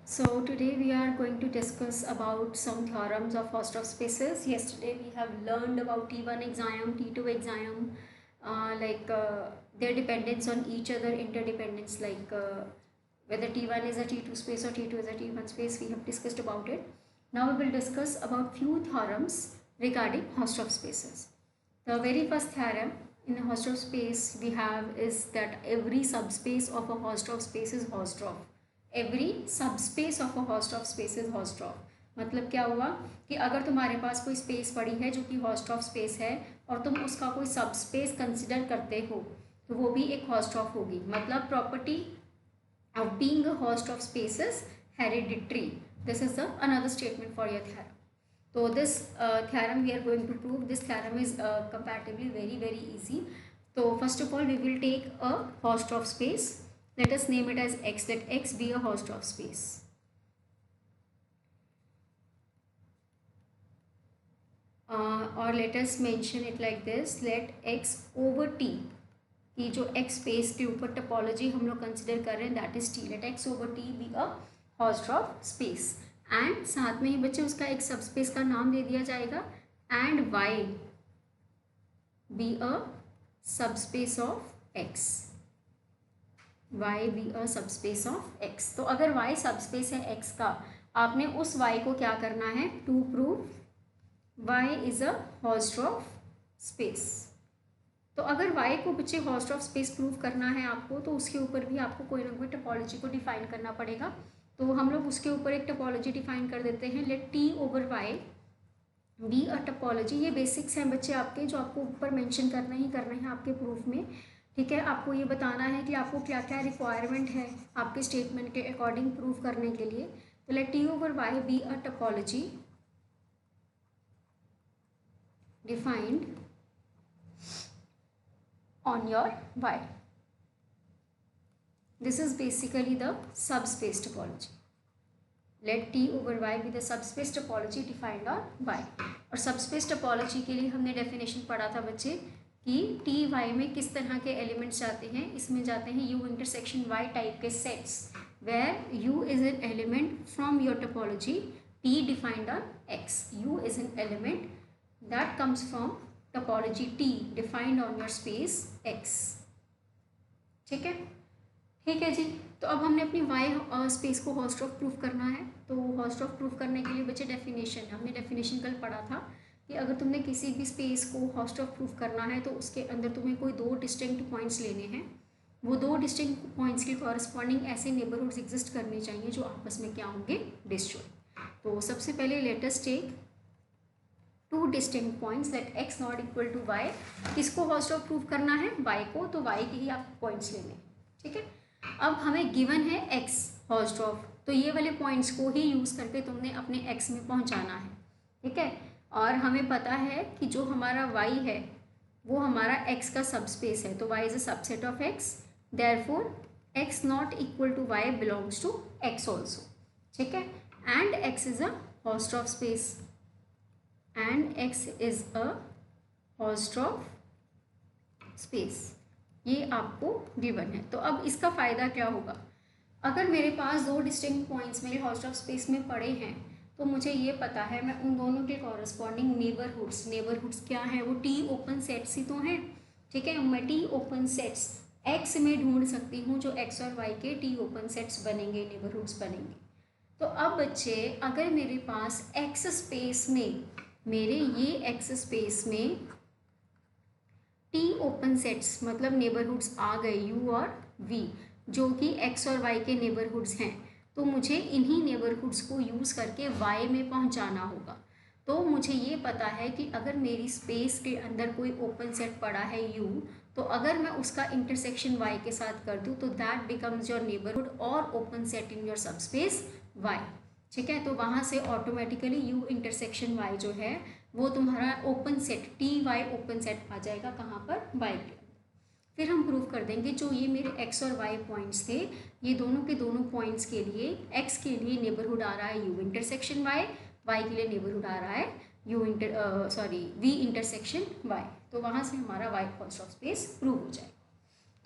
So today we are going to discuss about some theorems of Hausdorff spaces. Yesterday we have learned about T1 axiom, T2 axiom, their dependence on each other, interdependence, whether T1 is a T2 space or T2 is a T1 space. We have discussed about it. Now we will discuss about few theorems regarding Hausdorff spaces. The very first theorem in a Hausdorff space we have is that every subspace of a Hausdorff space is Hausdorff. Every subspace of a Hausdorff space is Hausdorff. मतलब क्या हुआ कि अगर तुम्हारे पास कोई space पड़ी है जो कि हॉस्टॉफ स्पेस है और तुम उसका कोई सबस्पेस कंसिडर करते हो तो वो भी एक हॉस्टॉफ होगी। मतलब property of being a Hausdorff space is hereditary. This is the another statement for your theorem. तो this theorem we are going to prove. This theorem is comparatively very easy. तो first of all we will take a Hausdorff space. Let us name it as X. Let X be a Hausdorff space. Or let us mention it like this. Let X over T की जो X space के ऊपर topology हम लोग consider कर रहे हैं that is T. Let X over T be a Hausdorff space. And साथ में ही बच्चे उसका एक सबस्पेस का नाम दे दिया जाएगा and Y be a subspace of X. y be a subspace of x. तो अगर y सबस्पेस है x का, आपने उस y को क्या करना है to prove y is a Hausdorff space. तो अगर y को बच्चे हॉस्ट्रॉफ स्पेस प्रूव करना है आपको तो उसके ऊपर भी आपको कोई ना कोई टपोलॉजी को डिफाइन करना पड़ेगा. तो हम लोग उसके ऊपर एक टपोलॉजी डिफाइन कर देते हैं. Let t over y be a topology. ये बेसिक्स हैं बच्चे आपके जो आपको ऊपर मेंशन करना ही करना है आपके प्रूफ में. ठीक है, आपको ये बताना है कि आपको क्या क्या रिक्वायरमेंट है आपके स्टेटमेंट के अकॉर्डिंग प्रूफ करने के लिए. तो let T over Y be a topology defined on your Y. This is basically the subspace topology. Let T over Y be the subspace topology defined on Y. और subspace topology के लिए हमने definition पढ़ा था बच्चे कि T Y में किस तरह के एलिमेंट्स जाते हैं. इसमें जाते हैं यू इंटरसेक्शन वाई टाइप के sets where U is an element from your topology T defined on X. U is an element that comes from topology T defined on your space X. ठीक है, ठीक है जी. तो अब हमने अपनी Y space को हॉस्ट्रॉफ प्रूफ करना है. तो हॉस्ट्रॉफ प्रूफ करने के लिए बच्चे डेफिनेशन, हमने डेफिनेशन कल पढ़ा था कि अगर तुमने किसी भी स्पेस को हॉस्ट्रॉफ प्रूफ करना है तो उसके अंदर तुम्हें कोई दो डिस्टिंक्ट पॉइंट्स लेने हैं. वो दो डिस्टिंक्ट पॉइंट्स के कॉरस्पॉन्डिंग ऐसे नेबरहुड्स एग्जिस्ट करने चाहिए जो आपस में क्या होंगे डिस्जॉइंट. तो सबसे पहले let us take two distinct points that X not equal to Y. किसको हॉस्ट्रॉफ प्रूफ करना है वाई को, तो वाई के ही आप पॉइंट्स लेने. ठीक है, अब हमें गिवन है एक्स हॉस्ट्रॉफ, तो ये वाले पॉइंट्स को ही यूज़ करके तुमने अपने एक्स में पहुंचाना है. ठीक है, और हमें पता है कि जो हमारा y है वो हमारा x का सबस्पेस है. तो y is a subset of x. Therefore x not equal to y belongs to x also. ठीक है, and x is a Hausdorff space and x is a Hausdorff space. ये आपको गिवन है. तो अब इसका फ़ायदा क्या होगा. अगर मेरे पास दो डिस्टिंक्ट पॉइंट्स मेरे हॉस्ट्रॉफ स्पेस में पड़े हैं तो मुझे ये पता है मैं उन दोनों के कॉरस्पॉन्डिंग नेबरहुड्स क्या हैं, वो टी ओपन सेट्स ही तो हैं. ठीक है, मैं टी ओपन सेट्स एक्स में ढूंढ सकती हूँ जो एक्स और वाई के टी ओपन सेट्स बनेंगे, नेबरहुड्स बनेंगे. तो अब बच्चे अगर मेरे पास एक्स स्पेस में, मेरे ये एक्स स्पेस में टी ओपन सेट्स मतलब नेबरहुड्स आ गए यू और वी जो कि एक्स और वाई के नेबरहुड्स हैं, तो मुझे इन्हीं नेबरहुड्स को यूज़ करके y में पहुंचाना होगा. तो मुझे ये पता है कि अगर मेरी स्पेस के अंदर कोई ओपन सेट पड़ा है u, तो अगर मैं उसका इंटरसेक्शन y के साथ कर दूँ तो दैट बिकम्स योर नेबरहुड और open set in your subspace y. ठीक है, तो वहाँ से ऑटोमेटिकली u इंटरसेक्शन y जो है वो तुम्हारा open set T Y open set आ जाएगा. कहाँ पर y के. फिर हम प्रूव कर देंगे जो ये मेरे x और y पॉइंट्स थे, ये दोनों के दोनों पॉइंट्स के लिए x के लिए नेबरहुड आ रहा है u इंटरसेक्शन y, y के लिए नेबरहुड आ रहा है v इंटरसेक्शन y. तो वहाँ से हमारा y हॉस्ट्रॉफ स्पेस प्रूव हो जाएगा.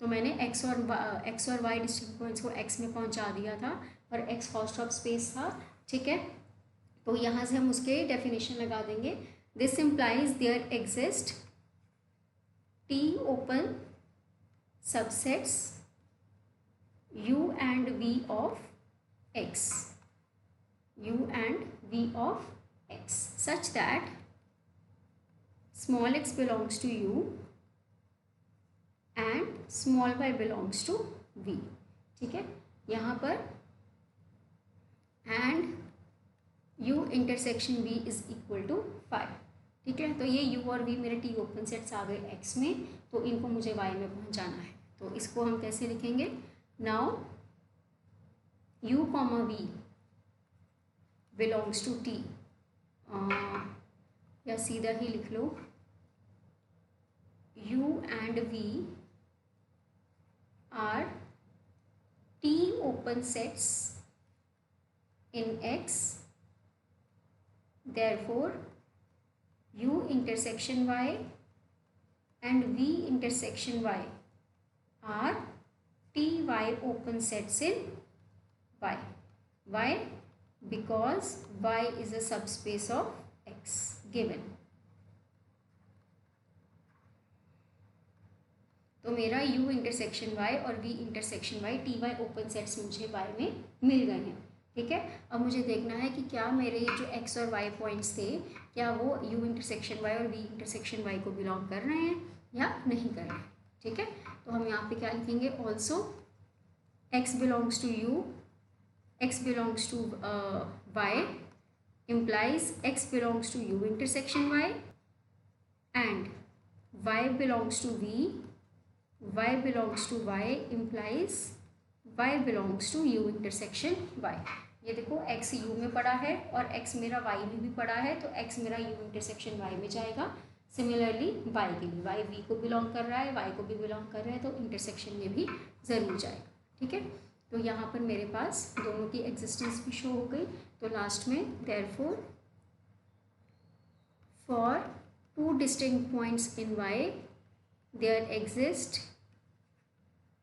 तो मैंने एक्स और वाई डिस्टिंक्ट पॉइंट्स को एक्स में पहुंचा दिया था और एक्स हॉस्ट ऑफ स्पेस था, ठीक है। तो यहाँ से हम उसके डेफिनेशन लगा देंगे। This implies there exist T open subsets u and v of x, u and v of x such that small x belongs to u and small y belongs to v, ठीक है। यहाँ पर and u intersection v is equal to 5, ठीक है। तो ये u और v मेरे टी ओपन सेट्स आ गए x में, तो इनको मुझे y में पहुँचाना है। तो इसको हम कैसे लिखेंगे? Now u comma v belongs to t, या सीधा ही लिख लो u and v are t open sets in x, therefore u intersection y and v intersection y are ty open sets in y. Why? Because y is a subspace of x given. तो मेरा u intersection y और v intersection y T Y open sets मुझे y में मिल गए हैं, ठीक है। अब मुझे देखना है कि क्या मेरे जो x और y पॉइंट्स थे, क्या वो u इंटरसेक्शन y और v इंटरसेक्शन y को बिलोंग कर रहे हैं या नहीं कर रहे हैं, ठीक है। तो हम यहाँ पे क्या लिखेंगे? Also x belongs to u, x belongs to y implies x belongs to u intersection y and y belongs to v, y belongs to y implies y belongs to u intersection y. ये देखो x u में पड़ा है और x मेरा y में भी पड़ा है, तो x मेरा u इंटरसेक्शन y में जाएगा। सिमिलरली y के लिए, y v को बिलोंग कर रहा है, y को भी बिलोंग कर रहा है, तो इंटरसेक्शन में भी ज़रूर जाएगा, ठीक है। तो यहाँ पर मेरे पास दोनों की एग्जिस्टेंस भी शो हो गई। तो लास्ट में therefore for two distinct points in y there exist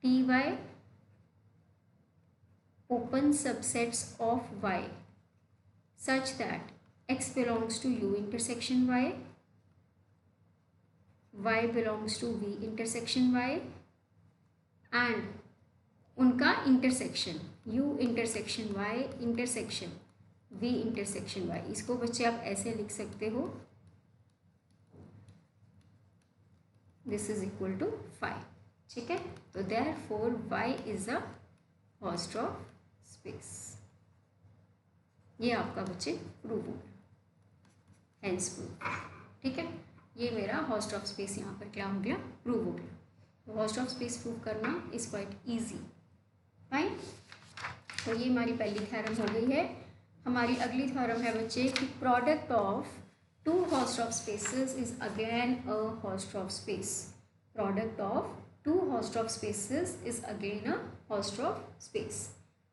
T Y open subsets of y such that x belongs to u intersection y, y belongs to v intersection y and उनका intersection u intersection y intersection v intersection y। इसको बच्चे आप ऐसे लिख सकते हो, this is equal to 5, ठीक है। तो therefore y is a Hausdorff space. ये आपका बच्चे प्रूव हो गया, हेंस प्रूव, ठीक है। ये मेरा हॉस्ट ऑफ स्पेस यहाँ पर क्या हो गया? प्रूव हो गया। तो हॉस्ट ऑफ स्पेस प्रूव करना इज क्वाइट ईजी, फाइन। तो ये हमारी पहली थ्योरम हो गई है। हमारी अगली थ्योरम है बच्चे कि product of two Hausdorff spaces is again a Hausdorff space. Product of two Hausdorff spaces is again a Hausdorff space,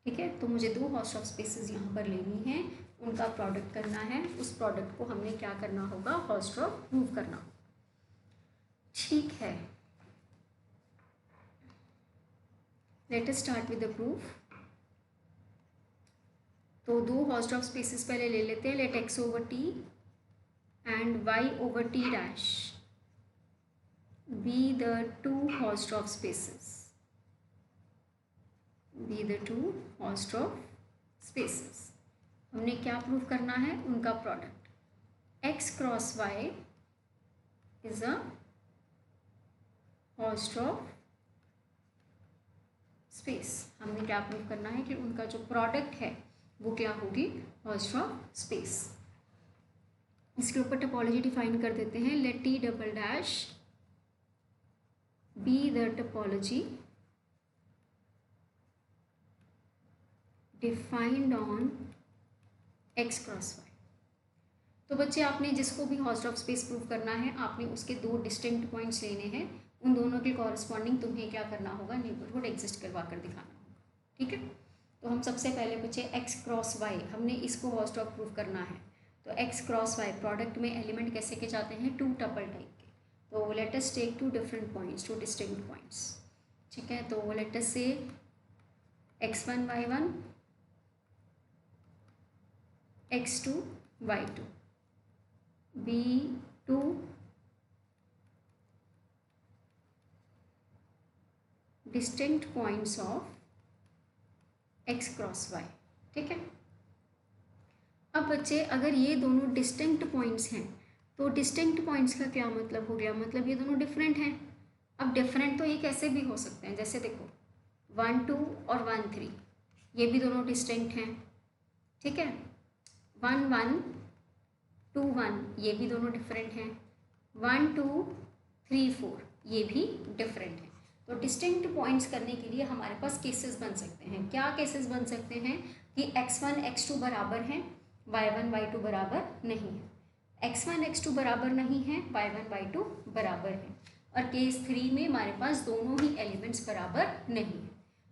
ठीक है। तो मुझे दो हॉस्ट ऑफ स्पेसेस यहाँ पर लेनी है, उनका प्रोडक्ट करना है। उस प्रोडक्ट को हमने क्या करना होगा? हॉस्ट ऑफ प्रूव करना होगा, ठीक है। Let us start with the proof. तो दो हॉस्ट ऑफ स्पेसेस पहले ले लेते हैं। Let X over T and Y over T dash be the two Hausdorff spaces, be the two Hausdorff spaces. हमने क्या प्रूव करना है? उनका product. X cross Y is a Hausdorff space. हमने क्या prove करना है कि उनका जो प्रोडक्ट है वो क्या होगी? Hausdorff space. इसके ऊपर टोपोलॉजी डिफाइन कर देते हैं। Let T double dash be the topology defined on X cross Y. तो बच्चे आपने जिसको भी हॉस्ट ऑफ स्पेस प्रूव करना है, आपने उसके दो डिस्टिंक्ट पॉइंट्स लेने हैं। उन दोनों के कॉरस्पॉन्डिंग तुम्हें क्या करना होगा? नेबरहुड एग्जिस्ट करवा कर दिखाना होगा, ठीक है। तो हम सबसे पहले बच्चे एक्स क्रॉस वाई, हमने इसको हॉस्ट ऑफ प्रूव करना है। तो एक्स क्रॉस वाई प्रोडक्ट में एलिमेंट कैसे के जाते हैं? टू टपल टाइप के। तो let us take two different points, two distinct points, ठीक है, तो लेट अस से x1 y1 x2 y2 b2 distinct points of x cross y। ठीक है, अब बच्चे अगर ये दोनों डिस्टिंक्ट पॉइंट्स हैं तो डिस्टिंक्ट पॉइंट्स का क्या मतलब हो गया, मतलब ये दोनों डिफरेंट हैं। अब डिफरेंट तो ये कैसे भी हो सकते हैं, जैसे देखो 1 2 और 1 3 ये भी दोनों डिस्टिंक्ट हैं। ठीक है, 1 1 2 1 ये भी दोनों डिफरेंट हैं। 1 2 3 4 ये भी डिफरेंट हैं। तो डिस्टिंक्ट पॉइंट्स करने के लिए हमारे पास केसेस बन सकते हैं। क्या केसेस बन सकते हैं कि x1 x2 बराबर हैं, y1 y2 बराबर नहीं है। x1 x2 बराबर नहीं है, y1 y2 बराबर है। और केस 3 में हमारे पास दोनों ही एलिमेंट्स बराबर नहीं है।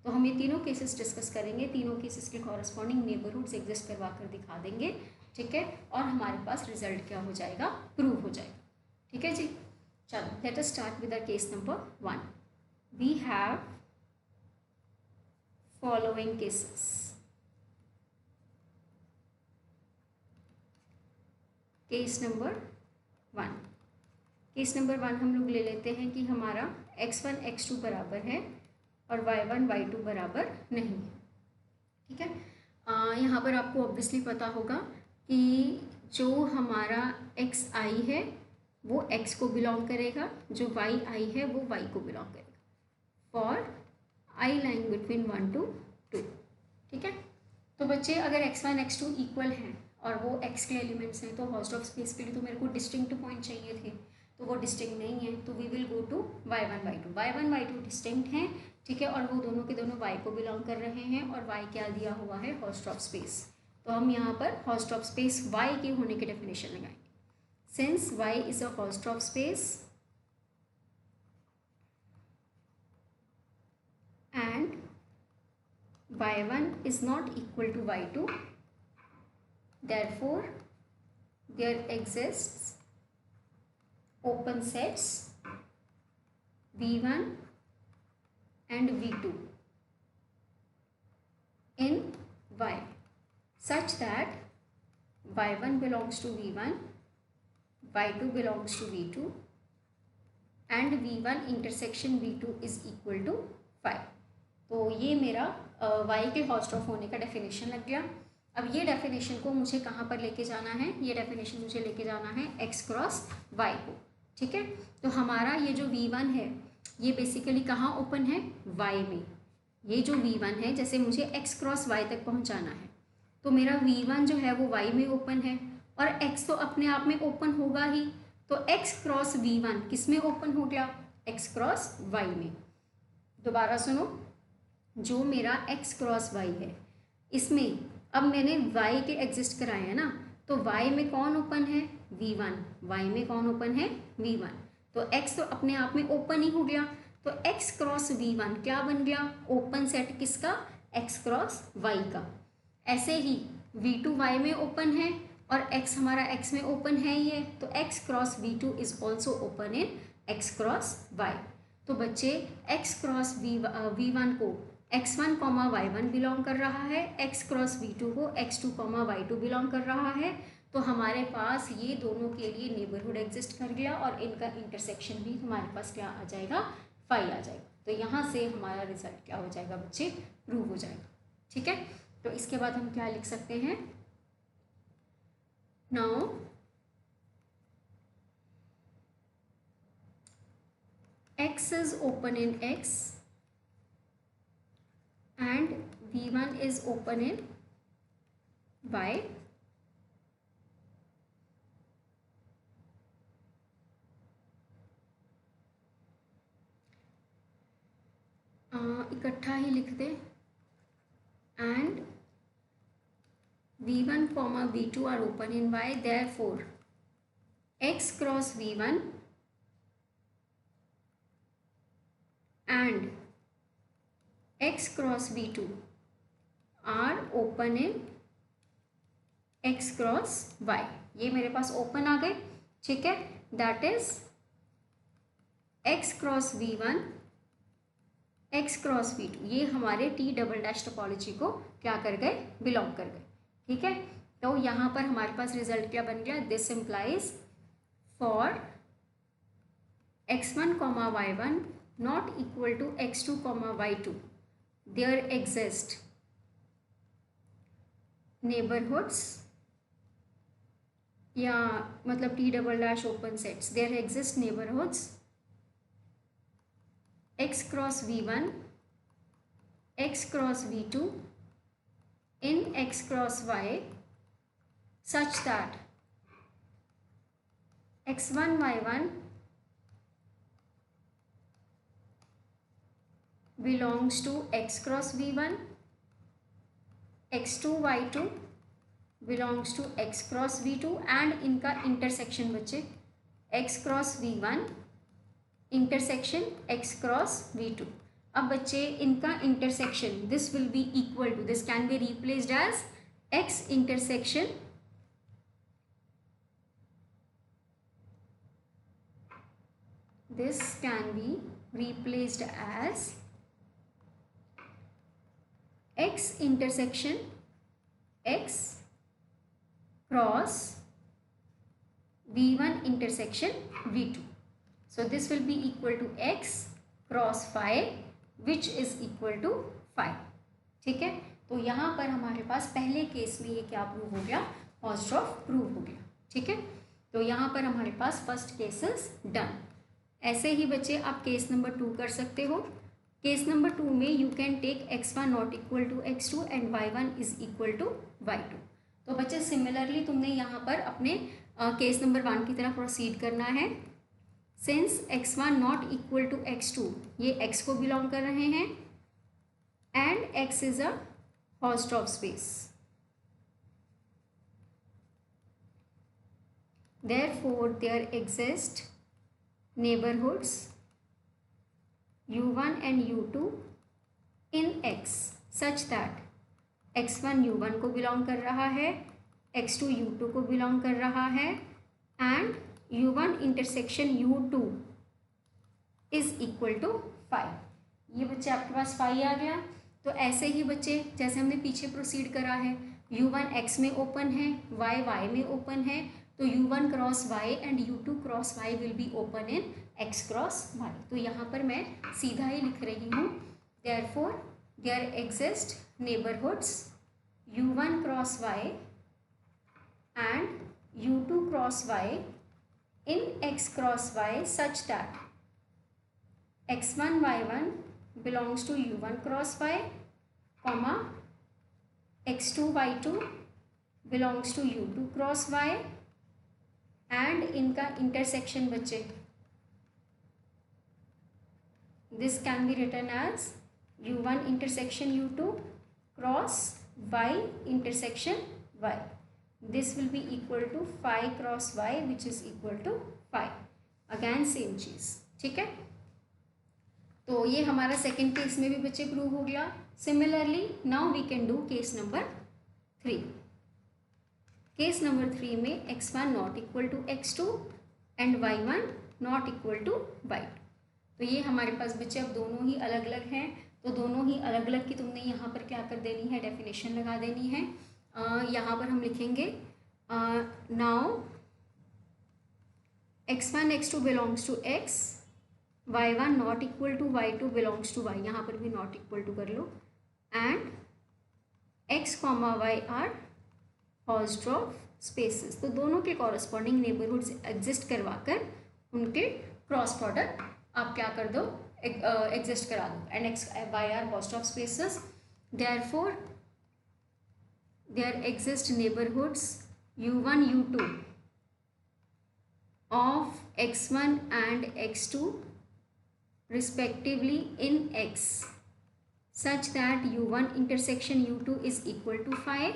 तो हम ये तीनों केसेस डिस्कस करेंगे, तीनों केसेस के कॉरस्पॉन्डिंग नेबरहुड्स एग्जिस्ट करवा कर दिखा देंगे। ठीक है, और हमारे पास रिजल्ट क्या हो जाएगा, प्रूव हो जाएगा। ठीक है जी, चलो late us start with the case number 1। We have following cases. Case number 1, case number 1 हम लोग ले लेते हैं कि हमारा x1 x2 बराबर है और y1 y2 बराबर नहीं है। ठीक है, यहाँ पर आपको ऑब्वियसली पता होगा कि जो हमारा xi है वो x को बिलोंग करेगा, जो yi है वो y को बिलोंग करेगा for i lying between 1 to 2। ठीक है, तो बच्चे अगर x1 x2 इक्वल हैं और वो x के एलिमेंट्स हैं तो हॉस्ट ऑफ स्पेस के लिए तो मेरे को डिस्टिंक्ट पॉइंट चाहिए थे, तो वो डिस्टिंक्ट नहीं है। तो we will go to y1 y2 distinct हैं। ठीक है, और वो दोनों के दोनों y को बिलोंग कर रहे हैं और y क्या दिया हुआ है, हॉस्ट ऑफ स्पेस। तो हम यहाँ पर हॉस्ट ऑफ स्पेस y के होने की डेफिनेशन लगाएंगे। Since y is a Hausdorff space and y1 is not equal to y2, therefore there exists open sets v1 and v2 in y such that y1 belongs to v1, y2 belongs to v2 and v1 intersection v2 is equal to 5। तो ये मेरा y के host of होने का definition लग गया। अब ये डेफिनेशन को मुझे कहाँ पर लेके जाना है, ये डेफिनेशन मुझे लेके जाना है x क्रॉस y को। ठीक है, तो हमारा ये जो v1 है ये बेसिकली कहाँ ओपन है, y में। ये जो v1 है जैसे मुझे x क्रॉस y तक पहुँचाना है तो मेरा v1 जो है वो y में ओपन है और x तो अपने आप में ओपन होगा ही। तो x क्रॉस v1 किस में ओपन हो गया, x क्रॉस y में। दोबारा सुनो, जो मेरा x क्रॉस y है इसमें अब मैंने y के एग्जिस्ट कराए हैं ना, तो y में कौन ओपन है, v1। y में कौन ओपन है, v1। तो x तो अपने आप में ओपन ही हो गया। तो x क्रॉस v1 क्या बन गया, ओपन सेट किसका, x क्रॉस y का। ऐसे ही v2 y में ओपन है और x हमारा x में ओपन है ही है, तो x cross v2 is also open in x cross y। तो बच्चे x क्रॉस v1 को x1 कॉमा y1 बिलोंग कर रहा है, x क्रॉस v2 को x2 कॉमा y2 बिलोंग कर रहा है। तो हमारे पास ये दोनों के लिए नेबरहुड एग्जिस्ट कर गया और इनका इंटरसेक्शन भी हमारे पास क्या आ जाएगा, 5 आ जाएगा। तो यहाँ से हमारा रिजल्ट क्या हो जाएगा बच्चे, प्रूव हो जाएगा। ठीक है, तो इसके बाद हम क्या लिख सकते हैं, now x is open in x and v1 is open in y। इकट्ठा ही लिख दे, and v1 comma v2 are open in y, therefore x cross v1 and x cross v2 are open in x cross y। ये मेरे पास open आ गए। ठीक है, that is x cross v1 x cross v2, ये हमारे t double dash topology को क्या कर गए, बिलोंग कर गए। ठीक है, तो यहाँ पर हमारे पास रिजल्ट क्या बन गया, this implies for x1 comma y1 not equal to x2 comma y2 there exist neighbourhoods, या मतलब T double dash open sets, there exist neighbourhoods x cross v1 x cross v2 in x cross y such that x1 y1 belongs to x cross v1, x2 y2 belongs to x cross v2 and इनका intersection बच्चे x cross v1 intersection x cross v2। अब बच्चे इनका intersection this will be equal to, this can be replaced as x intersection this can be replaced as x intersection x cross v1 intersection v2, so this will be equal to x cross phi which is equal to phi। ठीक है, तो यहाँ पर हमारे पास पहले case में ये क्या प्रूव हो गया, हॉस्ट्रॉफ प्रूव हो गया। ठीक है, तो यहाँ पर हमारे पास फर्स्ट केस इज डन। ऐसे ही बच्चे आप केस नंबर 2 कर सकते हो। केस नंबर 2 में you can take x1 not equal to x2 and y1 is equal to y2। तो बच्चे सिमिलरली तुमने यहाँ पर अपने केस नंबर 1 की तरह प्रोसीड करना है। Since x1 not equal to x2, ये x को बिलोंग कर रहे हैं and x is a Hausdorff space, therefore there exist neighborhoods u1 and u2 in x such that x1 u1 को बिलोंग कर रहा है, x2 u2 को बिलोंग कर रहा है and u1 intersection u2 is equal to 5। ये बच्चे आपके पास 5 आ गया। तो ऐसे ही बच्चे जैसे हमने पीछे प्रोसीड करा है, u1 x में ओपन है, y y में ओपन है, तो u1 cross y and u2 cross y will be open in x cross y। तो यहाँ पर मैं सीधा ही लिख रही हूँ, therefore there exist neighbourhoods u1 cross y and u2 cross y in x cross y such that x1 y1 belongs to u1 cross y, comma x2 y2 belongs to u2 cross y and इनका intersection बच्चे this can be written as u1 intersection u2 cross y intersection y, this will be equal to 5 cross y which is equal to 5। Again same चीज। ठीक है, तो ये हमारा second case में भी बच्चे प्रूव हो गया। Similarly now we can do case number 3। Case number 3 में x1 not equal to x2 and y1 not equal to y2। तो ये हमारे पास बच्चे अब दोनों ही अलग अलग हैं, तो दोनों ही अलग अलग की तुमने यहाँ पर क्या कर देनी है, डेफिनेशन लगा देनी है। यहाँ पर हम लिखेंगे now x1 x2 belongs to x, y1 not equal to y2 belongs to y, यहाँ पर भी नॉट इक्वल टू कर लो, and x comma y are Hausdorff spaces. तो दोनों के कॉरस्पॉन्डिंग नेबरहुड्स एग्जिस्ट करवाकर उनके क्रॉस प्रोडक्ट आप क्या कर दो, एग्जिस्ट करा दो, and X Y are Hausdorff spaces, therefore there exist neighbourhoods u1 u2 of x1 and x2 respectively in x such that u1 intersection u2 is equal to 5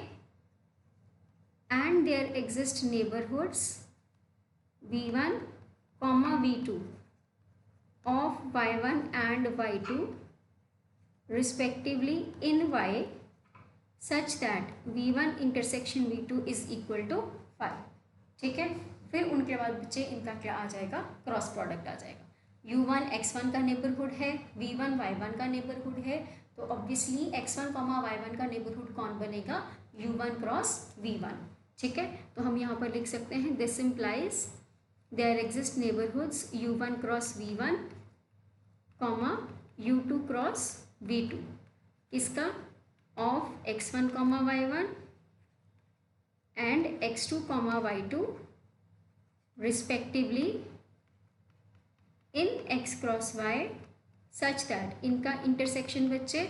and there exist neighborhoods v1 comma v2 of y1 and y2 respectively in y such that v1 intersection v2 is equal to 5। ठीक है, फिर उनके बाद बच्चे इनका क्या आ जाएगा, cross product आ जाएगा। u1 x1 का नेबरहुड है, v1 y1 का नेबरहुड है, तो ऑब्वियसली x1 कॉमा y1 का नेबरहुड कौन बनेगा, u1 क्रॉस v1। ठीक है, तो हम यहाँ पर लिख सकते हैं this implies there exist neighbourhoods u1 cross v1 comma u2 cross v2, किसका, of x1 comma y1 and x2 comma y2 respectively in x cross y such that, इनका इंटरसेक्शन बच्चे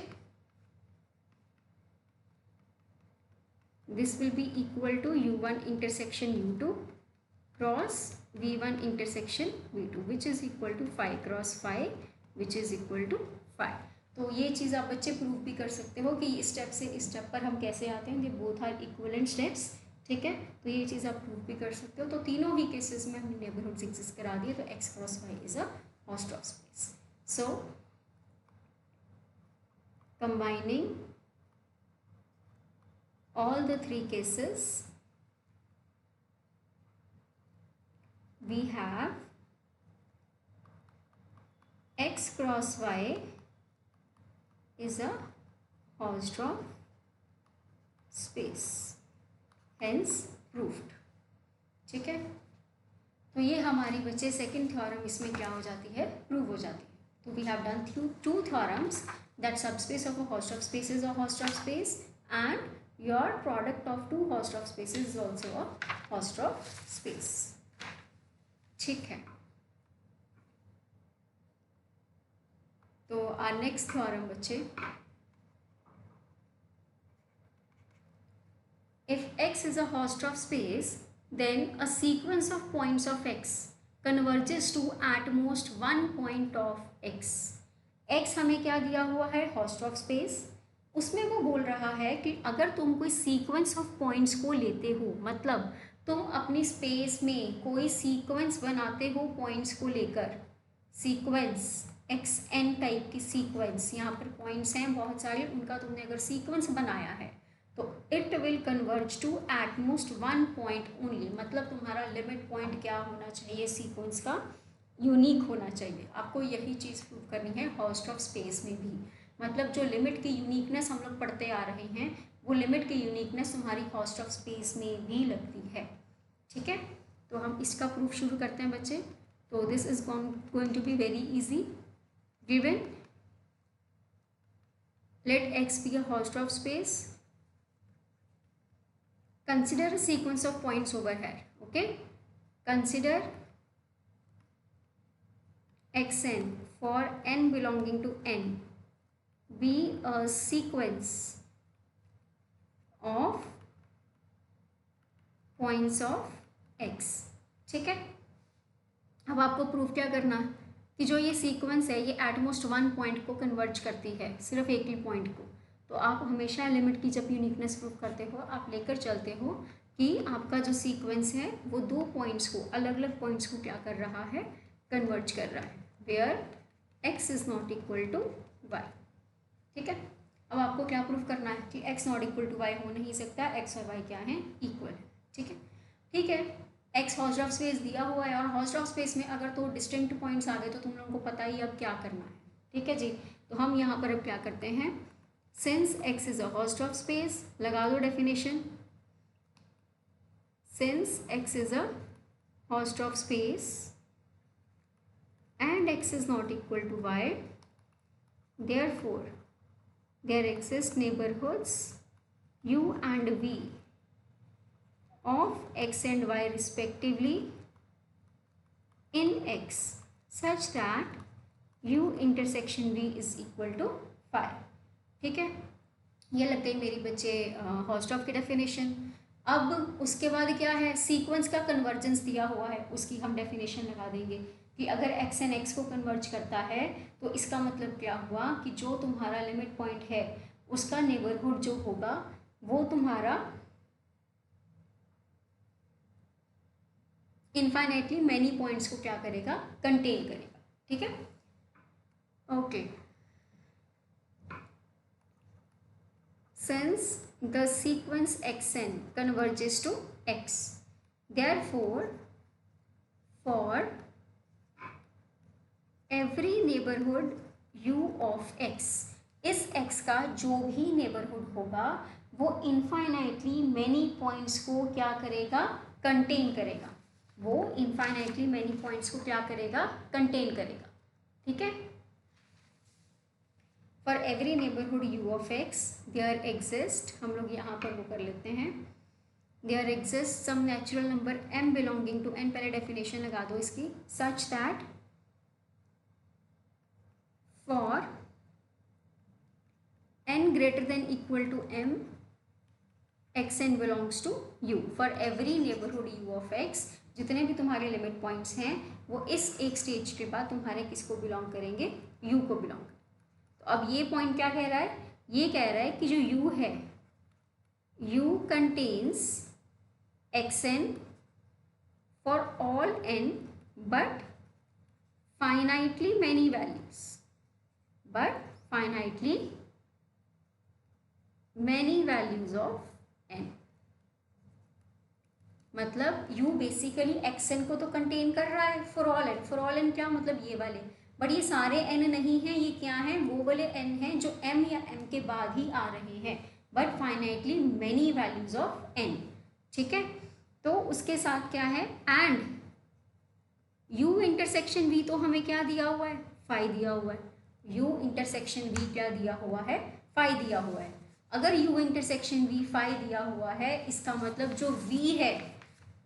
this will be equal to u1 intersection u2 cross v1 intersection v2 which is equal to 5 cross 5 which is equal to 5। तो ये चीज़ आप बच्चे prove भी कर सकते हो कि इस स्टेप से इस स्टेप पर हम कैसे आते हैं, ये बोथ आर इक्विवेलेंट स्टेप्स। ठीक है, तो ये चीज़ आप प्रूव भी कर सकते हो। तो तीनों ही केसेस में हमने नेबरहुड्स एग्जिस्ट करा दिए, तो x cross y is a Hausdorff space. So combining all the three cases, we have x cross y is a Hausdorff space, hence proved। ठीक है, तो ये हमारी बच्चे सेकंड थ्योरम इसमें क्या हो जाती है, प्रूव हो जाती है। तो we have done two theorems that subspace of a Hausdorff space is a Hausdorff space and your product of two Hausdorff spaces is also a Hausdorff space। ठीक है, तो our next थ्योरम बच्चे, if x is a Hausdorff space then a sequence of points of x converges to at most one point of x। x हमें क्या दिया हुआ है, Hausdorff space, उसमें वो बोल रहा है कि अगर तुम कोई सीक्वेंस ऑफ पॉइंट्स को लेते हो, मतलब तुम अपनी स्पेस में कोई सीक्वेंस बनाते हो पॉइंट्स को लेकर, सीक्वेंस xn टाइप की सीक्वेंस, यहाँ पर पॉइंट्स हैं बहुत सारे, उनका तुमने अगर सीक्वेंस बनाया है तो it will converge to at most one point only, मतलब तुम्हारा लिमिट पॉइंट क्या होना चाहिए, सीक्वेंस का यूनिक होना चाहिए। आपको यही चीज़ प्रूव करनी है Hausdorff स्पेस में भी, मतलब जो लिमिट की यूनिकनेस हम लोग पढ़ते आ रहे हैं वो लिमिट की यूनिकनेस तुम्हारी Hausdorff स्पेस में भी लगती है। ठीक है, तो हम इसका प्रूफ शुरू करते हैं बच्चे। तो this is going to be very easy. Given let x be a Hausdorff space, consider a sequence of points over here, okay, consider xn for n belonging to n be a sequence of points of x। ठीक है, अब आपको proof क्या करना है कि जो ये सीक्वेंस है ये एटमोस्ट वन पॉइंट को कन्वर्ज करती है, सिर्फ एक ही पॉइंट को। तो आप हमेशा लिमिट की जब यूनिकनेस प्रूफ करते हो आप लेकर चलते हो कि आपका जो सीक्वेंस है वो दो पॉइंट्स को, अलग अलग पॉइंट्स को क्या कर रहा है, कन्वर्ज कर रहा है, where x is not equal to y। ठीक है, अब आपको क्या प्रूफ करना है कि x not equal to y हो नहीं सकता, x और y क्या है, इक्वल है। ठीक है, ठीक है, x Hausdorff स्पेस दिया हुआ है और Hausdorff स्पेस में अगर तो डिस्टिंक्ट पॉइंट्स आ गए तो तुम लोगों को पता ही अब क्या करना है। ठीक है जी, तो हम यहाँ पर अब क्या करते हैं, since x is a Hausdorff space, लगा दो definition, since x is a Hausdorff space and x is not equal to y, therefore there exist neighborhoods u and v of x and y respectively in x such that u intersection v is equal to 5। ठीक है, ये लग गई मेरी बच्चे Hausdorff की definition. अब उसके बाद क्या है, सीक्वेंस का कन्वर्जेंस दिया हुआ है, उसकी हम डेफिनेशन लगा देंगे कि अगर x एंड x को कन्वर्ज करता है तो इसका मतलब क्या हुआ कि जो तुम्हारा लिमिट पॉइंट है उसका नेबरहुड जो होगा वो तुम्हारा इनफाइनाइटली मैनी पॉइंट्स को क्या करेगा, कंटेन करेगा। ठीक है, okay, since the sequence xn converges to x, therefore for every neighbourhood u of x, इस x का जो भी नेबरहुड होगा वो इनफाइनाइटली मैनी पॉइंट्स को क्या करेगा, कंटेन करेगा, वो इनफाइनाइटली मैनी पॉइंट्स को क्या करेगा, कंटेन करेगा। ठीक है, for every neighbourhood u of x there exist, हम लोग यहाँ पर वो कर लेते हैं, there exist some natural number m belonging to n, पहले डेफिनेशन लगा दो इसकी, such that for n greater than equal to m xn belongs to u, for every neighbourhood u of x, जितने भी तुम्हारे लिमिट पॉइंट्स हैं वो इस एक स्टेज के बाद तुम्हारे किसको बिलोंग करेंगे, u को बिलोंग करेंगे। तो अब ये पॉइंट क्या कह रहा है, ये कह रहा है कि जो u है, u contains xn for all n but finitely many values, but finitely many values of n, मतलब u बेसिकली xn को तो कंटेन कर रहा है for all n, for all n क्या मतलब ये वाले, बट ये सारे n नहीं हैं, ये क्या हैं, वो वाले n हैं जो m या m के बाद ही आ रहे हैं, but finitely many values of n। ठीक है, तो उसके साथ क्या है, एंड u इंटरसेक्शन v तो हमें क्या दिया हुआ है, फाई दिया हुआ है, u इंटरसेक्शन v क्या दिया हुआ है, फाई दिया हुआ है। अगर u इंटरसेक्शन v फाई दिया हुआ है, इसका मतलब जो v है,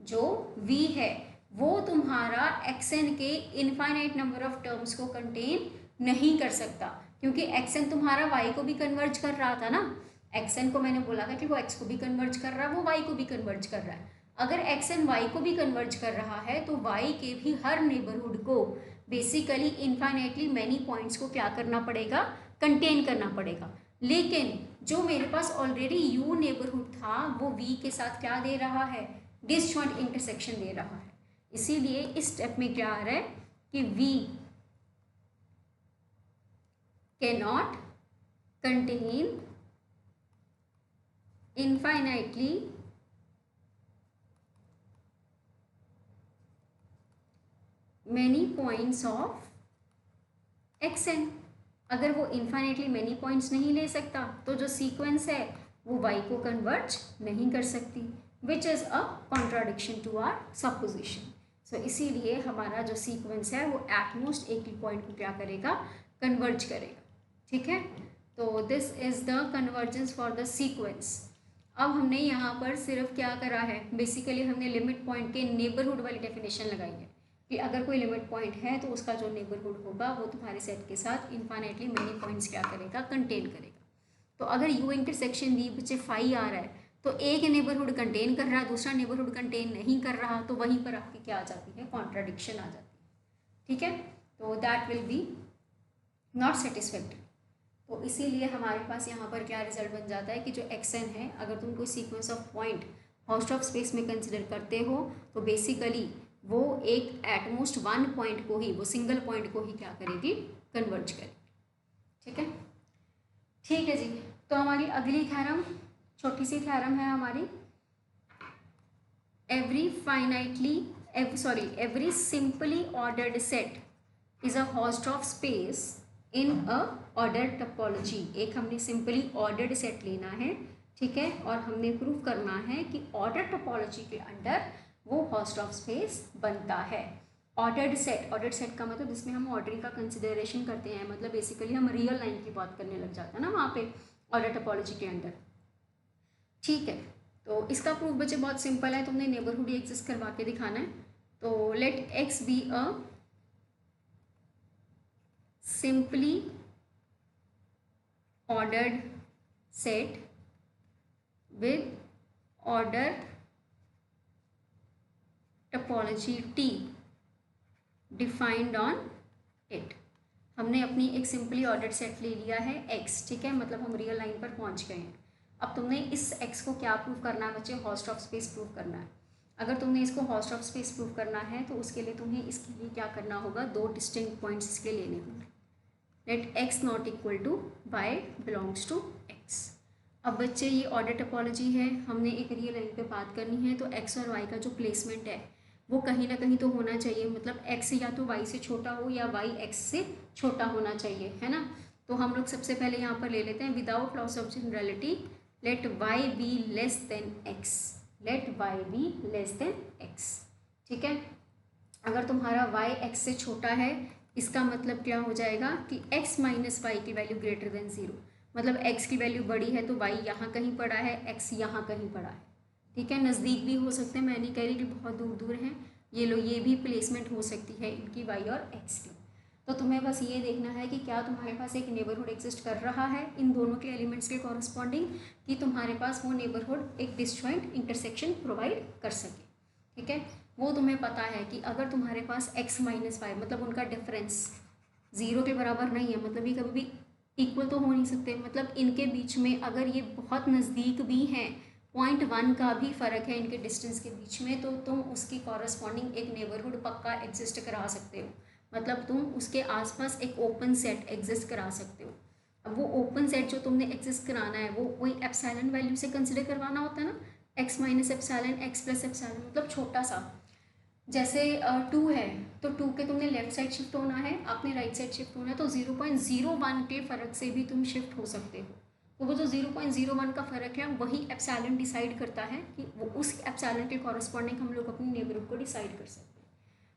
जो v है वो तुम्हारा xn के इनफाइनाइट नंबर ऑफ टर्म्स को कंटेन नहीं कर सकता, क्योंकि xn तुम्हारा y को भी कन्वर्ज कर रहा था ना, xn को मैंने बोला था कि वो x को भी कन्वर्ज कर रहा है, वो y को भी कन्वर्ज कर रहा है। अगर xn y को भी कन्वर्ज कर रहा है तो y के भी हर नेबरहुड को बेसिकली इनफाइनाइटली मैनी पॉइंट्स को क्या करना पड़ेगा, कंटेन करना पड़ेगा। लेकिन जो मेरे पास ऑलरेडी u नेबरहुड था वो v के साथ क्या दे रहा है, डिसजॉइंट इंटरसेक्शन दे रहा है, इसीलिए इस स्टेप में क्या आ रहा है कि v cannot contain infinitely many points of xn। अगर वो इनफाइनाइटली मैनी पॉइंट्स नहीं ले सकता तो जो सीक्वेंस है वो y को कन्वर्ज नहीं कर सकती, which is a contradiction to our supposition. So इसीलिए हमारा जो सीक्वेंस है वो एटमोस्ट एक ही पॉइंट को क्या करेगा, कन्वर्ज करेगा। ठीक है, तो this is the convergence for the sequence. अब हमने यहाँ पर सिर्फ क्या करा है, बेसिकली हमने लिमिट पॉइंट के नेबरहुड वाली डेफिनेशन लगाई है कि अगर कोई लिमिट पॉइंट है तो उसका जो नेबरहुड होगा वो तुम्हारे सेट के साथ इनफाइनाइटली मैनी पॉइंट्स क्या करेगा, कंटेन करेगा। तो अगर u इंटरसेक्शन v बच्चे फाई आ रहा है तो एक नेबरहुड कंटेन कर रहा है, दूसरा नेबरहुड कंटेन नहीं कर रहा, तो वहीं पर आपकी क्या आ जाती है, कॉन्ट्राडिक्शन आ जाती है। ठीक है, तो that will be not satisfactory. तो इसीलिए हमारे पास यहाँ पर क्या रिजल्ट बन जाता है कि जो xn है, अगर तुम कोई sequence of point house of space में कंसिडर करते हो तो बेसिकली वो एक एटमोस्ट वन पॉइंट को ही, वो सिंगल पॉइंट को ही क्या करेगी, कन्वर्ज करेगी। ठीक है, ठीक है जी। तो हमारी अगली थ्योरम छोटी सी थ्योरम है हमारी, every simply ordered set is a host of space in a ordered topology. एक हमने सिंपली ऑर्डर्ड सेट लेना है, ठीक है, और हमने प्रूव करना है कि ऑर्डर्ड टोपोलॉजी के अंडर वो होस्ट ऑफ स्पेस बनता है। ऑर्डर्ड सेट का मतलब जिसमें हम ऑर्डरिंग का कंसिडरेशन करते हैं, मतलब बेसिकली हम रियल लाइन की बात करने लग जाते हैं ना वहाँ पे ऑर्डर टोपोलॉजी के अंडर। ठीक है, तो इसका प्रूफ बच्चे बहुत सिंपल है, तुमने नेबरहुड एग्जिस्ट करवा के दिखाना है। तो let X be a simply ordered set with order topology T defined on it. हमने अपनी एक सिंपली ऑर्डर्ड सेट ले लिया है x, ठीक है, मतलब हम रियल लाइन पर पहुंच गए हैं। अब तुमने इस x को क्या प्रूव करना है बच्चे, होस्ट ऑफ स्पेस प्रूव करना है। अगर तुमने इसको होस्ट ऑफ स्पेस प्रूव करना है तो उसके लिए तुम्हें इसके लिए क्या करना होगा, दो डिस्टिंक्ट पॉइंट्स इसके लेने होंगे। Let x not equal to y belongs to x। अब बच्चे ये ऑर्डर टोपोलॉजी है, हमने एक रियल लाइन पे बात करनी है, तो x और y का जो प्लेसमेंट है वो कहीं ना कहीं तो होना चाहिए, मतलब x या तो y से छोटा हो या y x से छोटा होना चाहिए, है ना। तो हम लोग सबसे पहले यहाँ पर ले लेते हैं without loss of generality, let y be less than x, let y be less than x। ठीक है, अगर तुम्हारा y x से छोटा है इसका मतलब क्या हो जाएगा कि x माइनस वाई की वैल्यू ग्रेटर देन 0, मतलब x की वैल्यू बड़ी है तो y यहाँ कहीं पड़ा है, x यहाँ कहीं पड़ा है। ठीक है, नज़दीक भी हो सकते हैं, मैं नहीं कह रही कि बहुत दूर दूर हैं, ये लो ये भी प्लेसमेंट हो सकती है इनकी y और x की। तो तुम्हें बस ये देखना है कि क्या तुम्हारे पास एक नेबरहुड एग्जिस्ट कर रहा है इन दोनों के एलिमेंट्स के कॉरस्पॉन्डिंग, कि तुम्हारे पास वो नेबरहुड एक डिसजॉइंट इंटरसेक्शन प्रोवाइड कर सके। ठीक है, वो तुम्हें पता है कि अगर तुम्हारे पास x माइनस वाई मतलब उनका डिफरेंस 0 के बराबर नहीं है, मतलब ये कभी भी इक्वल तो हो नहीं सकते, मतलब इनके बीच में अगर ये बहुत नज़दीक भी हैं, 0.1 का भी फ़र्क है इनके डिस्टेंस के बीच में, तो तुम उसकी कॉरस्पॉन्डिंग एक नेबरहुड पक्का एग्जिस्ट करा सकते हो, मतलब तुम उसके आसपास एक ओपन सेट एग्जिस्ट करा सकते हो। अब वो ओपन सेट जो तुमने एग्जिस्ट कराना है वो वही एप्सिलॉन वैल्यू से कंसिडर करवाना होता है ना, x minus epsilon x plus epsilon, मतलब छोटा सा, जैसे 2 है तो 2 के तुमने लेफ्ट साइड शिफ्ट होना है, आपने राइट साइड शिफ्ट होना है, तो 0.01 के फ़र्क से भी तुम शिफ्ट हो सकते हो। तो वो जो 0.01 का फ़र्क है वही एप्सिलॉन डिसाइड करता है कि वो उस एप्सिलॉन के कॉरस्पॉन्डिंग हम लोग अपनी नेबरहुड को डिसाइड कर सकते हैं।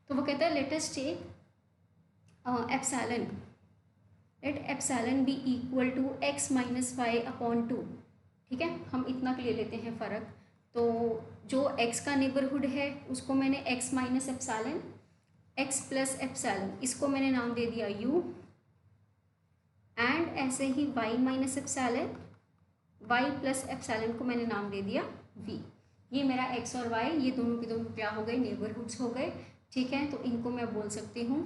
तो वो कहता है let us take epsilon, let epsilon be equal to x minus Y upon 2। ठीक है, हम इतना ले लेते हैं फ़र्क, तो जो x का नेबरहुड है उसको मैंने x minus epsilon, x plus epsilon, इसको मैंने नाम दे दिया u, एंड ऐसे ही y minus epsilon, y plus epsilon को मैंने नाम दे दिया v। ये मेरा x और y ये दोनों के दोनों क्या हो गए, नेबरहुड्स हो गए। ठीक है, तो इनको मैं बोल सकती हूँ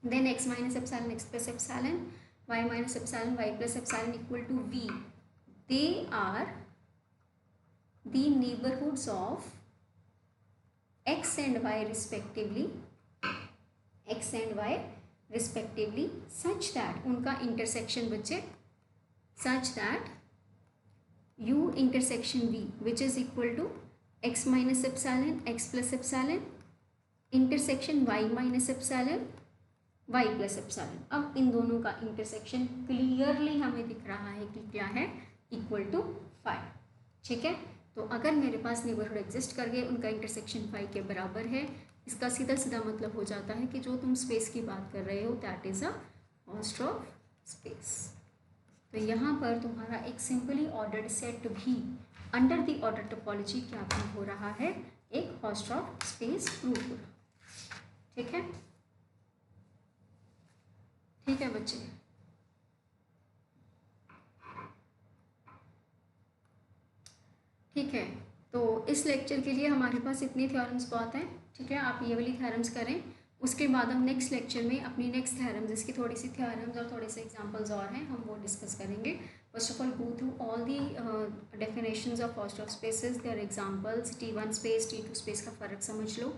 then x minus epsilon x plus epsilon, y minus epsilon y plus epsilon equal to v. They are the neighborhoods of x and y respectively, x and y respectively such that उनका intersection बचे such that u intersection v which is equal to x minus epsilon x plus epsilon intersection y minus epsilon y plus epsilon. अब इन दोनों का intersection clearly हमें दिख रहा है कि क्या है, इक्वल टू 5। ठीक है, तो अगर मेरे पास नेबरहुड एग्जिस्ट कर गए उनका इंटरसेक्शन 5 के बराबर है, इसका सीधा सीधा मतलब हो जाता है कि जो तुम स्पेस की बात कर रहे हो that is a Hausdorff space. तो यहाँ पर तुम्हारा एक सिंपली ऑर्डर्ड सेट भी अंडर द ऑर्डर टोपोलॉजी क्या प्रूव हो रहा है, एक हॉस्ट ऑफ स्पेस प्रूव हो रहा। ठीक है, ठीक है बच्चे। ठीक है, तो इस लेक्चर के लिए हमारे पास इतनी थ्योरम्स बहुत हैं। ठीक है, आप ये वाली थ्योरम्स करें, उसके बाद हम नेक्स्ट लेक्चर में अपनी नेक्स्ट थ्योरम जिसकी थोड़ी सी थ्योरम्स और थोड़े से एग्जांपल्स और हैं हम वो डिस्कस करेंगे। First of all go through all the definitions of Hausdorff spaces, their examples, T1 space T2 space का फ़र्क समझ लो।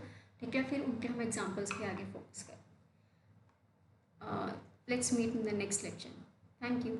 ठीक है, फिर उनके हम एग्जांपल्स पे आगे फोकस करें। Let's meet in the next lecture. Thank you.